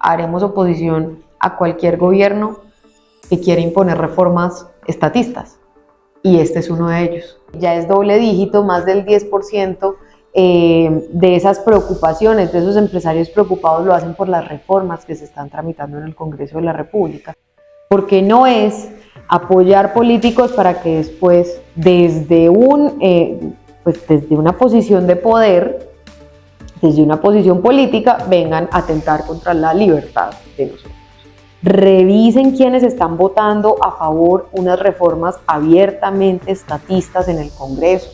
haremos oposición a cualquier gobierno que quiera imponer reformas estatistas, y este es uno de ellos. Ya es doble dígito, más del 10% de esas preocupaciones, de esos empresarios preocupados, lo hacen por las reformas que se están tramitando en el Congreso de la República, porque no es apoyar políticos para que después, desde una posición de poder, desde una posición política, vengan a atentar contra la libertad de nosotros. Revisen quiénes están votando a favor unas reformas abiertamente estatistas en el Congreso.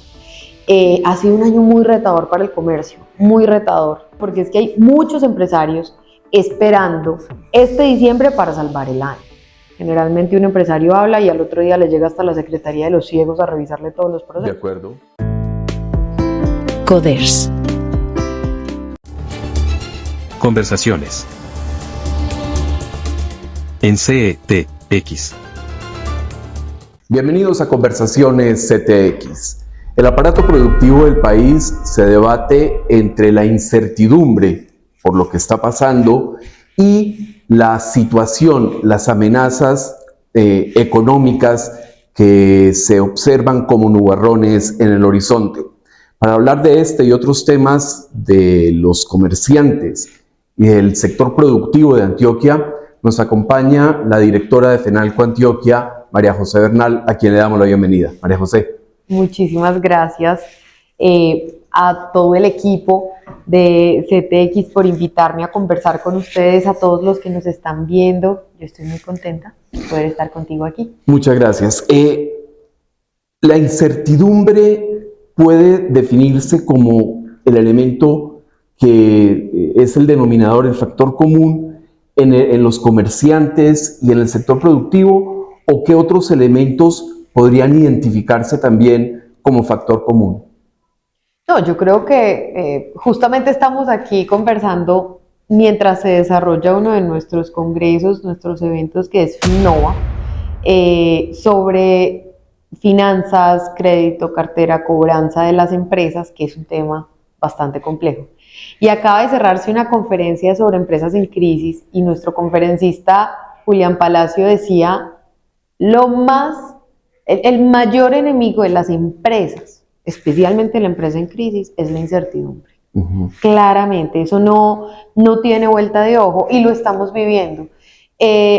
Ha sido un año muy retador para el comercio, muy retador, porque es que hay muchos empresarios esperando este diciembre para salvar el año. Generalmente un empresario habla y al otro día le llega hasta la Secretaría de los Ciegos a revisarle todos los procesos. De acuerdo. Coders. Conversaciones en CTX. Bienvenidos a Conversaciones CTX. El aparato productivo del país se debate entre la incertidumbre por lo que está pasando y la situación, las amenazas económicas que se observan como nubarrones en el horizonte. Para hablar de este y otros temas de los comerciantes y del sector productivo de Antioquia, nos acompaña la directora de FENALCO Antioquia, María José Bernal, a quien le damos la bienvenida. María José. Muchísimas gracias a todo el equipo de CTX por invitarme a conversar con ustedes, a todos los que nos están viendo. Yo estoy muy contenta de poder estar contigo aquí. Muchas gracias. La incertidumbre puede definirse como el elemento que es el denominador, el factor común en los comerciantes y en el sector productivo, ¿o qué otros elementos podrían identificarse también como factor común? No, yo creo que justamente estamos aquí conversando mientras se desarrolla uno de nuestros congresos, nuestros eventos, que es FinNova, sobre finanzas, crédito, cartera, cobranza de las empresas, que es un tema bastante complejo. Y acaba de cerrarse una conferencia sobre empresas en crisis y nuestro conferencista Julián Palacio decía, el mayor enemigo de las empresas, especialmente la empresa en crisis, es la incertidumbre. Claramente, eso no tiene vuelta de ojo y lo estamos viviendo.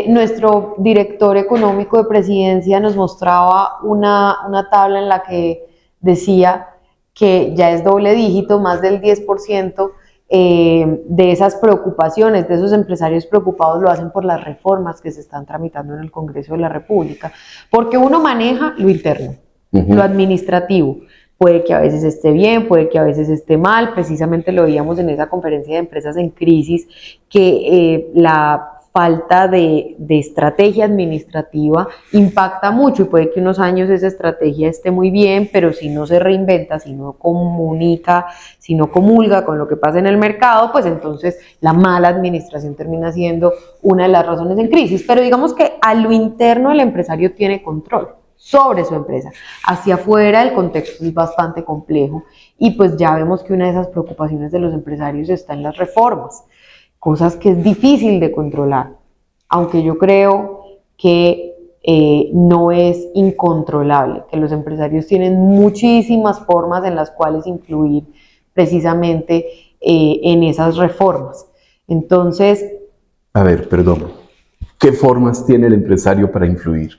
Nuestro director económico de Presidencia nos mostraba una tabla en la que decía que ya es doble dígito, más del 10% de esas preocupaciones, de esos empresarios preocupados, lo hacen por las reformas que se están tramitando en el Congreso de la República, porque uno maneja lo interno, lo administrativo. Puede que a veces esté bien, puede que a veces esté mal. Precisamente lo veíamos en esa conferencia de empresas en crisis, que la falta de estrategia administrativa impacta mucho y puede que unos años esa estrategia esté muy bien, pero si no se reinventa, si no comunica, si no comulga con lo que pasa en el mercado, pues entonces la mala administración termina siendo una de las razones en crisis. Pero digamos que a lo interno el empresario tiene control sobre su empresa. Hacia afuera el contexto es bastante complejo y pues ya vemos que una de esas preocupaciones de los empresarios está en las reformas, cosas que es difícil de controlar, aunque yo creo que no es incontrolable, que los empresarios tienen muchísimas formas en las cuales influir precisamente en esas reformas. Entonces... A ver, perdón, ¿qué formas tiene el empresario para influir?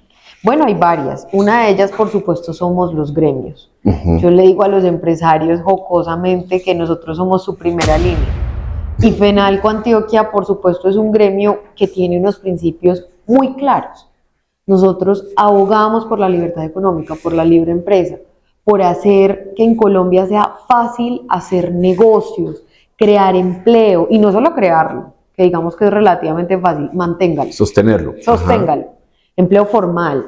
Bueno, hay varias. Una de ellas, por supuesto, somos los gremios. Yo le digo a los empresarios jocosamente que nosotros somos su primera línea. Y FENALCO Antioquia, por supuesto, es un gremio que tiene unos principios muy claros. Nosotros abogamos por la libertad económica, por la libre empresa, por hacer que en Colombia sea fácil hacer negocios, crear empleo, y no solo crearlo, que digamos que es relativamente fácil, manténgalo. Sosténalo. Empleo formal,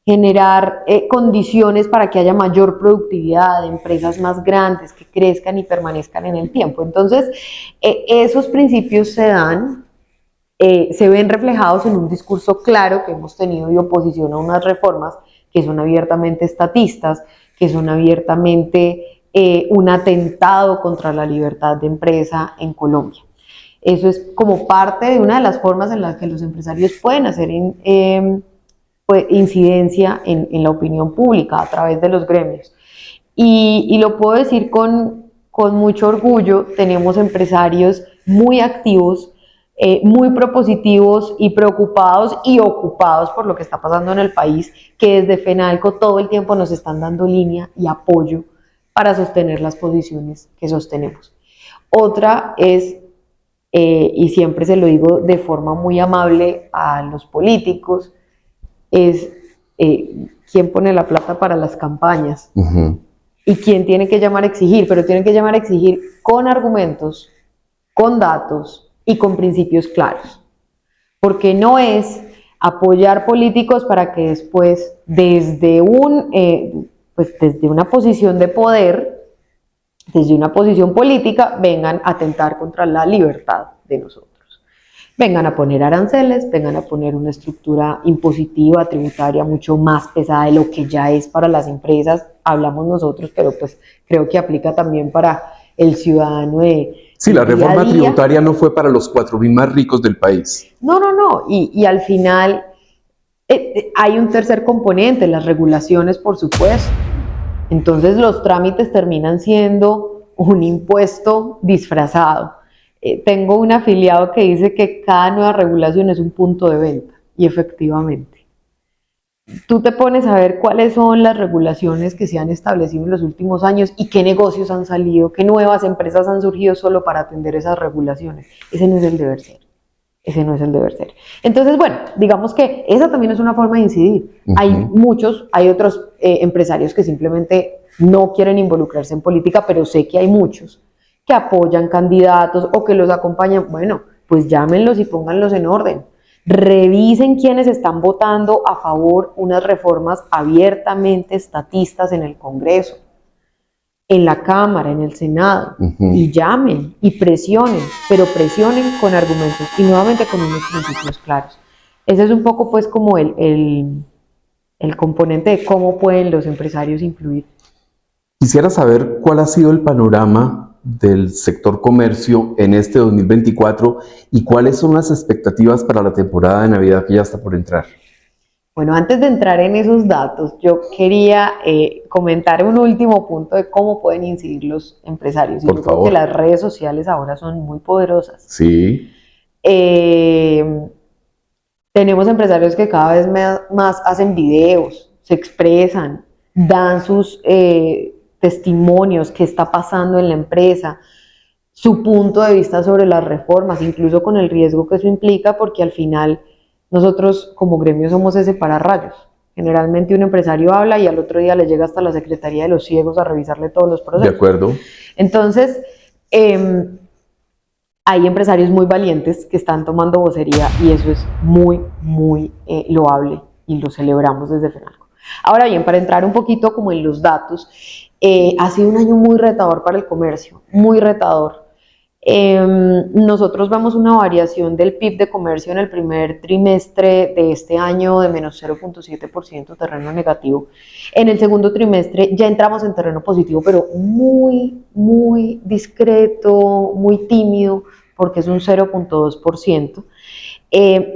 generar condiciones para que haya mayor productividad, empresas más grandes que crezcan y permanezcan en el tiempo. Entonces, esos principios se ven reflejados en un discurso claro que hemos tenido de oposición a unas reformas que son abiertamente estatistas, que son abiertamente un atentado contra la libertad de empresa en Colombia. Eso es como parte de una de las formas en las que los empresarios pueden hacer pues, incidencia en la opinión pública a través de los gremios. Y lo puedo decir con mucho orgullo, tenemos empresarios muy activos, muy propositivos y preocupados y ocupados por lo que está pasando en el país, que desde FENALCO todo el tiempo nos están dando línea y apoyo para sostener las posiciones que sostenemos. Otra es, y siempre se lo digo de forma muy amable a los políticos, es quién pone la plata para las campañas. Y quién tiene que llamar a exigir, pero tienen que llamar a exigir con argumentos, con datos y con principios claros. Porque no es apoyar políticos para que después, desde una posición de poder, desde una posición política, vengan a atentar contra la libertad de nosotros. Vengan a poner aranceles, vengan a poner una estructura impositiva, tributaria mucho más pesada de lo que ya es para las empresas, hablamos nosotros, pero pues creo que aplica también para el ciudadano de Sí, la reforma tributaria no fue para los 4.000 más ricos del país. No, y al final hay un tercer componente, las regulaciones, por supuesto. Entonces los trámites terminan siendo un impuesto disfrazado. Tengo un afiliado que dice que cada nueva regulación es un punto de venta, y efectivamente. Tú te pones a ver cuáles son las regulaciones que se han establecido en los últimos años y qué negocios han salido, qué nuevas empresas han surgido solo para atender esas regulaciones. Ese no es el deber ser. Ese no es el deber ser. Entonces, bueno, digamos que esa también es una forma de incidir. Hay otros empresarios que simplemente no quieren involucrarse en política, pero sé que hay muchos que apoyan candidatos o que los acompañan. Bueno, pues llámenlos y pónganlos en orden. Revisen quiénes están votando a favor unas reformas abiertamente estatistas en el Congreso, en la Cámara, en el Senado, y llamen y presionen, pero presionen con argumentos y nuevamente con unos principios claros. Ese es un poco pues como el componente de cómo pueden los empresarios influir. Quisiera saber cuál ha sido el panorama del sector comercio en este 2024 y cuáles son las expectativas para la temporada de Navidad que ya está por entrar. Bueno, antes de entrar en esos datos, yo quería comentar un último punto de cómo pueden incidir los empresarios. Por favor. Creo que las redes sociales ahora son muy poderosas. Sí. Tenemos empresarios que cada vez más hacen videos, se expresan, dan sus testimonios, qué está pasando en la empresa, su punto de vista sobre las reformas, incluso con el riesgo que eso implica, porque al final nosotros como gremio somos ese pararrayos. Generalmente un empresario habla y al otro día le llega hasta la Secretaría de los Ciegos a revisarle todos los procesos. De acuerdo. Entonces, hay empresarios muy valientes que están tomando vocería y eso es muy, muy loable y lo celebramos desde FENALCO. Ahora bien, para entrar un poquito como en los datos, ha sido un año muy retador para el comercio, muy retador. Nosotros vemos una variación del PIB de comercio en el primer trimestre de este año de menos 0.7%, terreno negativo. En el segundo trimestre ya entramos en terreno positivo, pero muy, muy discreto, muy tímido, porque es un 0.2%.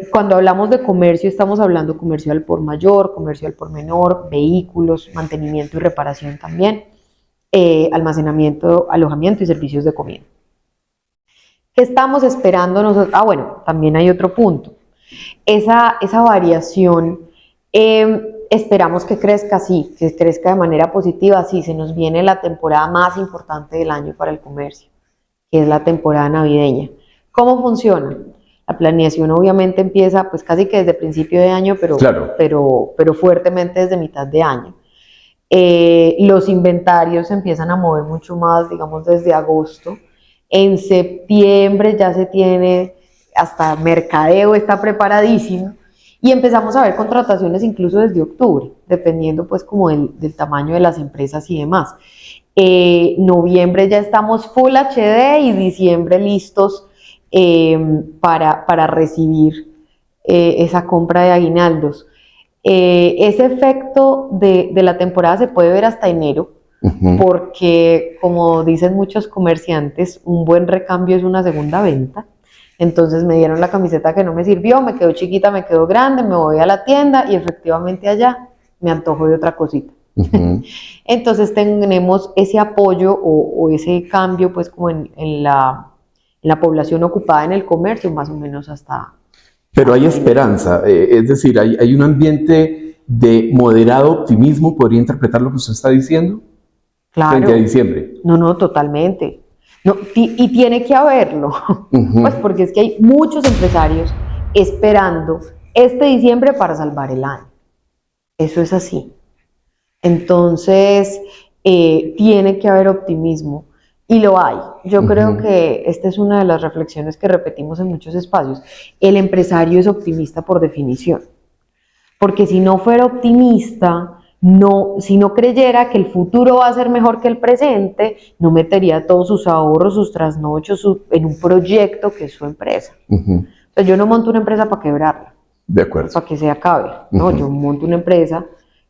Cuando hablamos de comercio, estamos hablando comercio al por mayor, comercio al por menor, vehículos, mantenimiento y reparación también, almacenamiento, alojamiento y servicios de comida. ¿Qué estamos esperando nosotros? Bueno, también hay otro punto. Esa variación esperamos que crezca, sí, que crezca de manera positiva, sí, se nos viene la temporada más importante del año para el comercio, que es la temporada navideña. ¿Cómo funciona? La planeación obviamente empieza pues casi que desde principio de año, pero, claro. pero fuertemente desde mitad de año. Los inventarios se empiezan a mover mucho más, digamos, desde agosto. En septiembre ya se tiene, hasta mercadeo está preparadísimo y empezamos a ver contrataciones incluso desde octubre, dependiendo pues como del tamaño de las empresas y demás. Noviembre ya estamos Full HD y diciembre listos para recibir esa compra de aguinaldos. Ese efecto de la temporada se puede ver hasta enero, porque como dicen muchos comerciantes, un buen recambio es una segunda venta. Entonces me dieron la camiseta que no me sirvió, me quedó chiquita, me quedó grande, me voy a la tienda y efectivamente allá me antojo de otra cosita. Entonces tenemos ese apoyo o ese cambio pues como en la población ocupada en el comercio, más o menos hasta... Pero hay esperanza, es decir, hay un ambiente de moderado optimismo, ¿podría interpretar lo que usted está diciendo? Claro. Frente a diciembre. No, totalmente. No, y tiene que haberlo, pues porque es que hay muchos empresarios esperando este diciembre para salvar el año. Eso es así. Entonces, tiene que haber optimismo y lo hay. Yo creo que esta es una de las reflexiones que repetimos en muchos espacios. El empresario es optimista por definición, porque si no fuera optimista, si no creyera que el futuro va a ser mejor que el presente, no metería todos sus ahorros, sus trasnochos en un proyecto que es su empresa. O sea, yo no monto una empresa para quebrarla, de acuerdo, para que se acabe. No, yo monto una empresa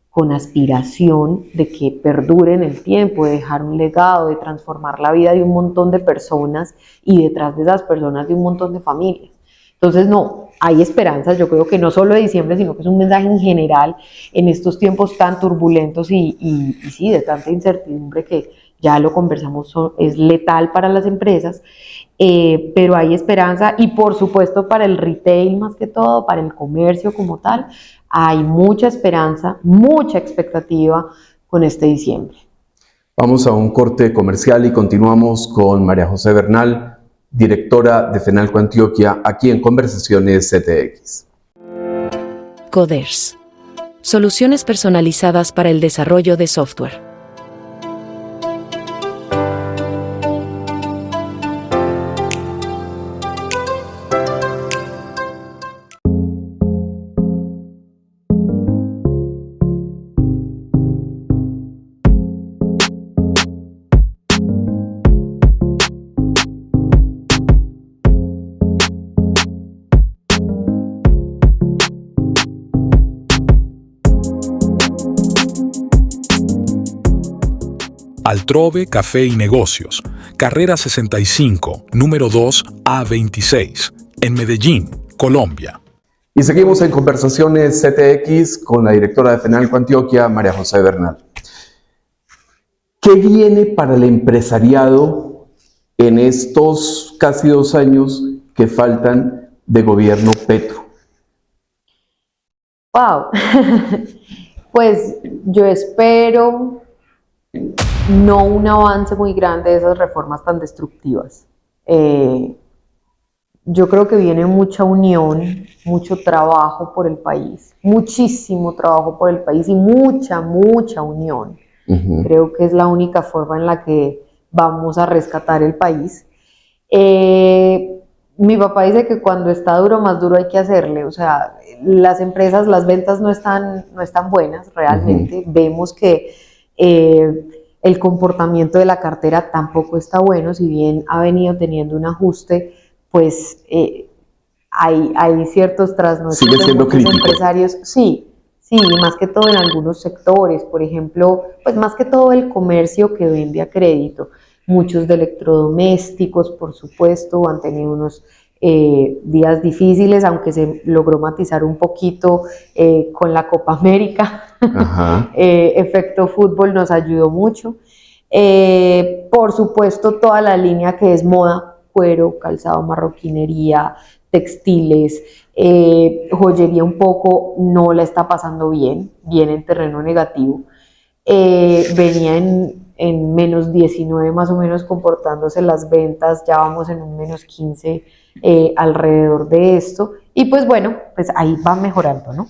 con aspiración de que perdure en el tiempo, de dejar un legado, de transformar la vida de un montón de personas y detrás de esas personas de un montón de familias. Entonces, no, hay esperanzas, yo creo que no solo de diciembre, sino que es un mensaje en general en estos tiempos tan turbulentos y sí, de tanta incertidumbre que ya lo conversamos, es letal para las empresas, pero hay esperanza y por supuesto para el retail más que todo, para el comercio como tal, hay mucha esperanza, mucha expectativa con este diciembre. Vamos a un corte comercial y continuamos con María José Bernal, directora de FENALCO Antioquia, aquí en Conversaciones CTX. Coders. Soluciones personalizadas para el desarrollo de software. Altrove Café y Negocios, Carrera 65, número 2 A26, en Medellín, Colombia. Y seguimos en Conversaciones CTX con la directora de FENALCO Antioquia, María José Bernal. ¿Qué viene para el empresariado en estos casi 2 años que faltan de gobierno Petro? Wow, pues yo espero no un avance muy grande de esas reformas tan destructivas. Yo creo que viene mucha unión, mucho trabajo por el país, muchísimo trabajo por el país y mucha unión. Creo que es la única forma en la que vamos a rescatar el país. Mi papá dice que cuando está duro, más duro hay que hacerle. O sea, las empresas, las ventas no están buenas realmente. Vemos que el comportamiento de la cartera tampoco está bueno, si bien ha venido teniendo un ajuste, pues hay ciertos trasnochos sigue siendo de muchos crítico. Empresarios. Sí, más que todo en algunos sectores, por ejemplo, pues más que todo el comercio que vende a crédito. Muchos de electrodomésticos, por supuesto, han tenido unos días difíciles, aunque se logró matizar un poquito con la Copa América. Efecto fútbol nos ayudó mucho. Por supuesto, toda la línea que es moda, cuero, calzado, marroquinería, textiles, joyería un poco, no la está pasando bien, viene en terreno negativo. Venía en menos 19 más o menos comportándose las ventas, ya vamos en un menos 15 alrededor de esto, y pues bueno, pues ahí va mejorando, ¿no?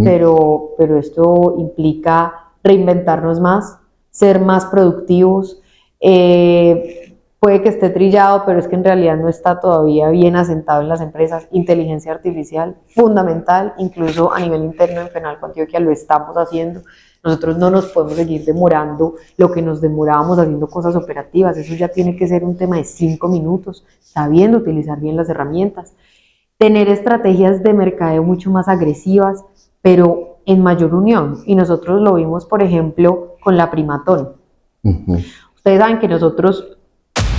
Pero esto implica reinventarnos más, ser más productivos. Puede que esté trillado, pero es que en realidad no está todavía bien asentado en las empresas. Inteligencia artificial, fundamental, incluso a nivel interno en FENALCO Antioquia lo estamos haciendo. Nosotros no nos podemos seguir demorando lo que nos demorábamos haciendo cosas operativas. Eso ya tiene que ser un tema de 5 minutos, sabiendo utilizar bien las herramientas. Tener estrategias de mercadeo mucho más agresivas, pero en mayor unión. Y nosotros lo vimos, por ejemplo, con la Primatón. Ustedes saben que nosotros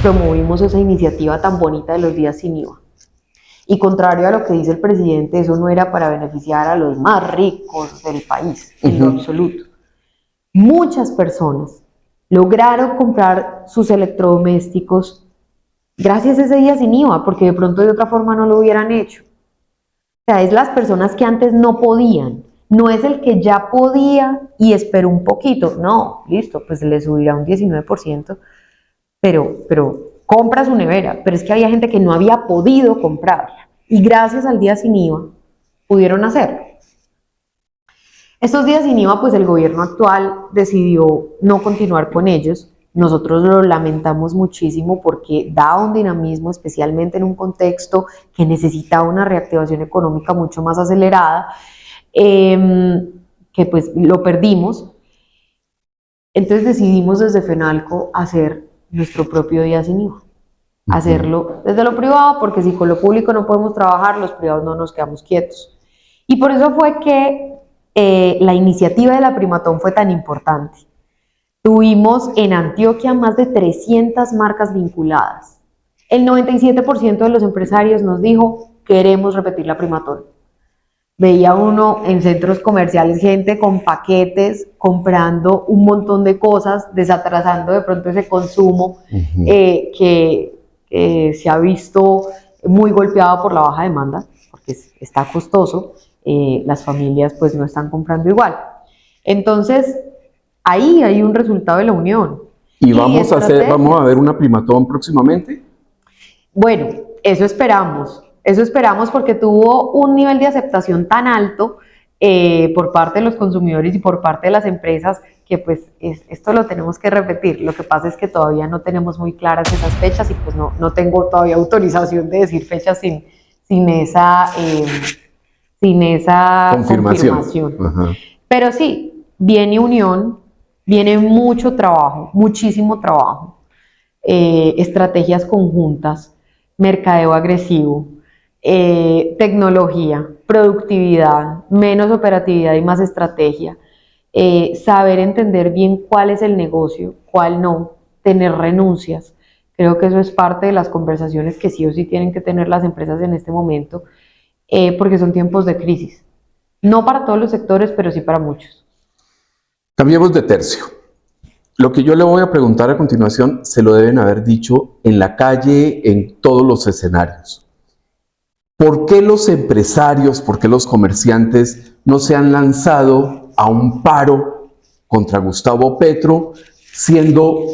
promovimos esa iniciativa tan bonita de los días sin IVA. Y contrario a lo que dice el presidente, eso no era para beneficiar a los más ricos del país, en lo absoluto. Muchas personas lograron comprar sus electrodomésticos gracias a ese día sin IVA, porque de pronto de otra forma no lo hubieran hecho. O sea, es las personas que antes no podían. No es el que ya podía y esperó un poquito. No, listo, pues le subirá un 19%, pero compra su nevera. Pero es que había gente que no había podido comprarla. Y gracias al día sin IVA pudieron hacerlo. Estos días sin IVA, pues el gobierno actual decidió no continuar con ellos. Nosotros lo lamentamos muchísimo porque da un dinamismo, especialmente en un contexto que necesita una reactivación económica mucho más acelerada, que pues lo perdimos. Entonces decidimos desde FENALCO hacer nuestro propio día sin IVA. Hacerlo desde lo privado, porque si con lo público no podemos trabajar, los privados no nos quedamos quietos. Y por eso fue que la iniciativa de la Primatón fue tan importante. Tuvimos en Antioquia más de 300 marcas vinculadas. El 97% de los empresarios nos dijo, queremos repetir la Primatón. Veía uno en centros comerciales gente con paquetes, comprando un montón de cosas, desatrasando de pronto ese consumo que se ha visto muy golpeado por la baja demanda, porque está costoso, las familias pues no están comprando igual. Entonces, ahí hay un resultado de la unión. ¿Y vamos a ver una Primatón próximamente? Bueno, eso esperamos porque tuvo un nivel de aceptación tan alto por parte de los consumidores y por parte de las empresas que pues esto lo tenemos que repetir. Lo que pasa es que todavía no tenemos muy claras esas fechas y pues no tengo todavía autorización de decir fechas sin esa confirmación. Pero sí, viene unión, viene mucho trabajo, muchísimo trabajo, estrategias conjuntas, mercadeo agresivo, tecnología, productividad, menos operatividad y más estrategia, saber entender bien cuál es el negocio, cuál no, tener renuncias. Creo que eso es parte de las conversaciones que sí o sí tienen que tener las empresas en este momento, porque son tiempos de crisis. No para todos los sectores, pero sí para muchos. Cambiemos de tercio. Lo que yo le voy a preguntar a continuación se lo deben haber dicho en la calle, en todos los escenarios. ¿Por qué los empresarios, por qué los comerciantes no se han lanzado a un paro contra Gustavo Petro, siendo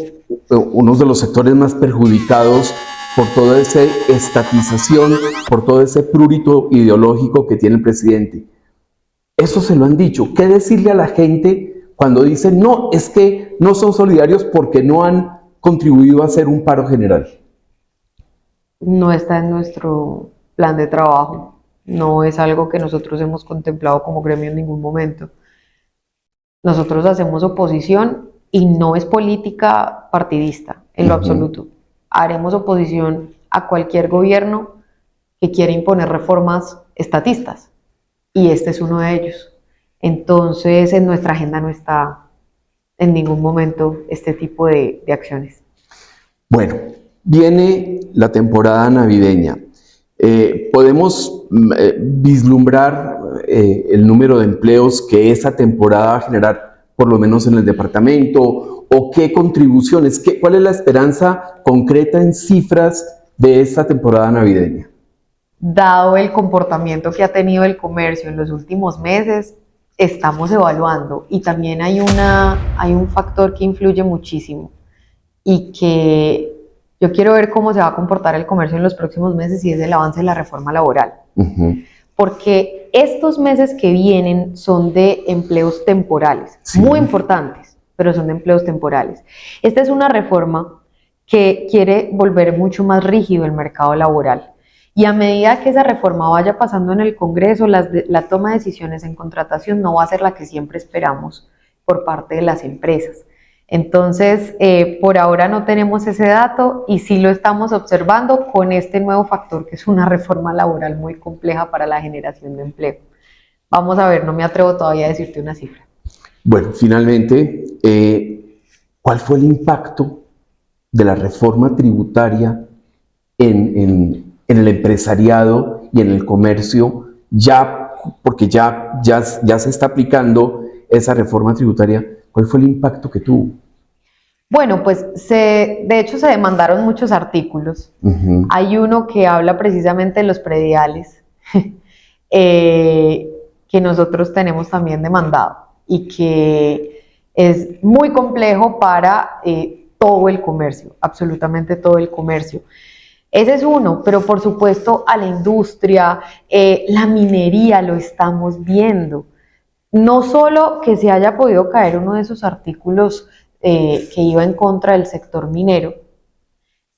uno de los sectores más perjudicados por toda esa estatización, por todo ese prurito ideológico que tiene el presidente? Eso se lo han dicho. ¿Qué decirle a la gente cuando dicen, no, es que no son solidarios porque no han contribuido a hacer un paro general? No está en nuestro plan de trabajo, no es algo que nosotros hemos contemplado como gremio en ningún momento. Nosotros hacemos oposición y no es política partidista, en lo absoluto. Haremos oposición a cualquier gobierno que quiera imponer reformas estatistas, y este es uno de ellos. Entonces, en nuestra agenda no está en ningún momento este tipo de acciones. Bueno, viene la temporada navideña. ¿Podemos vislumbrar el número de empleos que esa temporada va a generar, por lo menos en el departamento? ¿O qué contribuciones? ¿Cuál es la esperanza concreta en cifras de esta temporada navideña? Dado el comportamiento que ha tenido el comercio en los últimos meses, estamos evaluando, y también hay un factor que influye muchísimo y que yo quiero ver cómo se va a comportar el comercio en los próximos meses, y es el avance de la reforma laboral. Porque estos meses que vienen son de empleos temporales, muy importantes, pero son de empleos temporales. Esta es una reforma que quiere volver mucho más rígido el mercado laboral. Y a medida que esa reforma vaya pasando en el Congreso, la toma de decisiones en contratación no va a ser la que siempre esperamos por parte de las empresas. Entonces, por ahora no tenemos ese dato, y sí lo estamos observando con este nuevo factor, que es una reforma laboral muy compleja para la generación de empleo. Vamos a ver, no me atrevo todavía a decirte una cifra. Bueno, finalmente, ¿cuál fue el impacto de la reforma tributaria en el empresariado y en el comercio ya, porque ya se está aplicando esa reforma tributaria, ¿cuál fue el impacto que tuvo? Bueno, pues de hecho se demandaron muchos artículos. Hay uno que habla precisamente de los prediales, que nosotros tenemos también demandado y que es muy complejo para todo el comercio, absolutamente todo el comercio. Ese es uno, pero por supuesto a la industria, la minería lo estamos viendo. No solo que se haya podido caer uno de esos artículos que iba en contra del sector minero,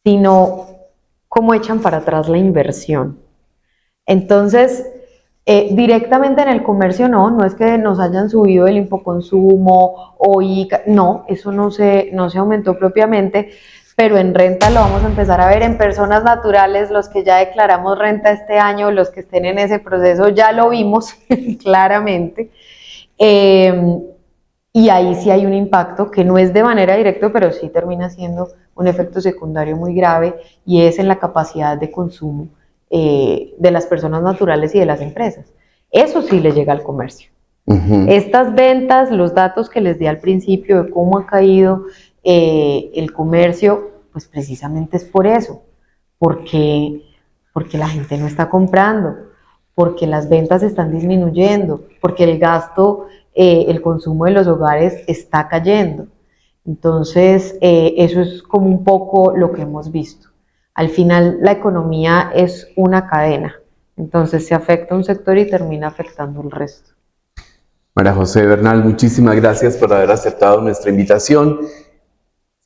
sino cómo echan para atrás la inversión. Entonces, directamente en el comercio no es que nos hayan subido el impoconsumo o ICA, no, eso no se aumentó propiamente, pero en renta lo vamos a empezar a ver. En personas naturales, los que ya declaramos renta este año, los que estén en ese proceso, ya lo vimos claramente. Y ahí sí hay un impacto que no es de manera directa, pero sí termina siendo un efecto secundario muy grave, y es en la capacidad de consumo de las personas naturales y de las empresas. Eso sí le llega al comercio. Estas ventas, los datos que les di al principio de cómo ha caído el comercio, pues precisamente es por eso, porque la gente no está comprando, porque las ventas están disminuyendo, porque el gasto, el consumo de los hogares está cayendo. Entonces, eso es como un poco lo que hemos visto. Al final, la economía es una cadena, entonces se afecta un sector y termina afectando el resto. María José Bernal, muchísimas gracias por haber aceptado nuestra invitación.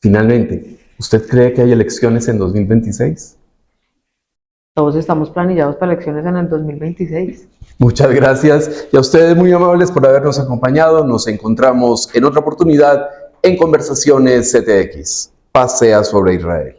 Finalmente, ¿usted cree que hay elecciones en 2026? Todos estamos planillados para elecciones en el 2026. Muchas gracias, y a ustedes muy amables por habernos acompañado. Nos encontramos en otra oportunidad en Conversaciones CTX. Paz sea sobre Israel.